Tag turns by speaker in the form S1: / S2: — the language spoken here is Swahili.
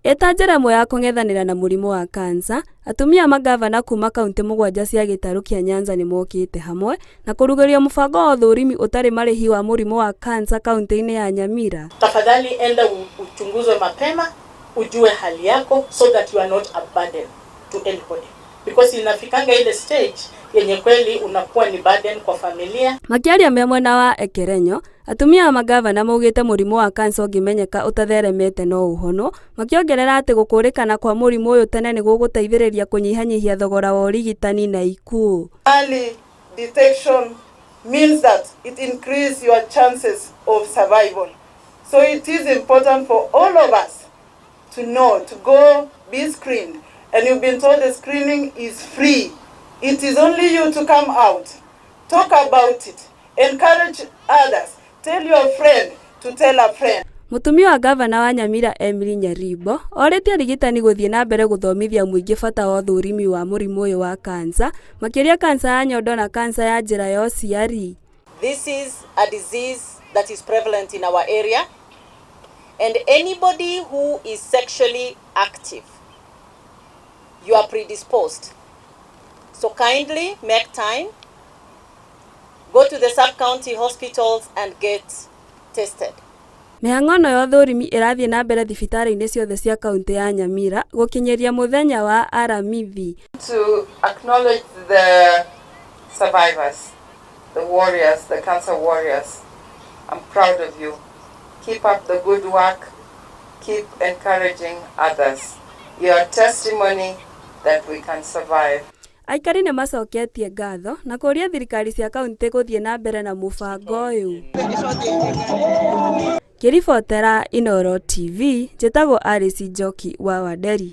S1: Eta njĩra ĩmwe ya kũng'ethanĩra na mũrimũ wa kansa, atumia magavana kuma kaunti 7 cia gĩtarũ kĩa Nyanza nĩ mokĩte hamwe na kũrugũria mũbango wa ũthũrimi ũtarĩ marĩhi wa mũrimũ wa kansa kaunti-inĩ ya Nyamira.
S2: Tafadhali enda uchunguzwe mapema, ujue hali yako so that you are not a burden to anybody. Because inafikanga ile stage yenye kweli unakuwa ni burden kwa familia.
S1: Makiaria me mwena wa Ekerenyo, atumia a magavana maugĩte mũrimũ wa kansa ũngĩmenyeka ũtatheremete no ũhono, makiongerera atĩ gũkũrĩkana kwa mũrimũ ũyũ tene nĩ gũgũteithĩrĩria kũnyihanyihia thogora wa ũrigitani na ikuũ.
S3: Early detection means that it increases your chances of survival. So it is important for all of us to know, to go be screened. And you've been told the screening is free. It is only you to come out, talk about it, encourage others, tell your friend to tell a friend.
S1: Mũtumia wa gavana wa Nyamira Emily Nyaribo orĩtie arigitani gũthiĩ na mbere gũthomithia mũingĩ bata wa ũthũrimi wa mũrimũ ũyũ wa kansa, makĩria kansa ya nyondo na kansa ya njĩra ya ũciari.
S4: This is a disease that is prevalent in our area, and anybody who is sexually active, you are predisposed. So kindly make time, go to the sub-county hospitals and get tested.
S1: Mĩhang'o ya ũthũrimi ĩrathiĩ na mbere thibitarĩ-inĩ ciothe cia kaunti ya Nyamira gũkinyĩria mũthenya wa Aramithi.
S3: To acknowledge the survivors, the warriors, the cancer warriors. I'm proud of you. Keep up the good work. Keep encouraging others. Your testimony that we can survive.
S1: Aikari nĩ macoketie ngatho na kũria thirikari cia kaunti gũthiĩ na mbere na mũbango ũyũ. Kĩribotera Inooro TV, njĩtagwo Alice Njoki wa Wanderi.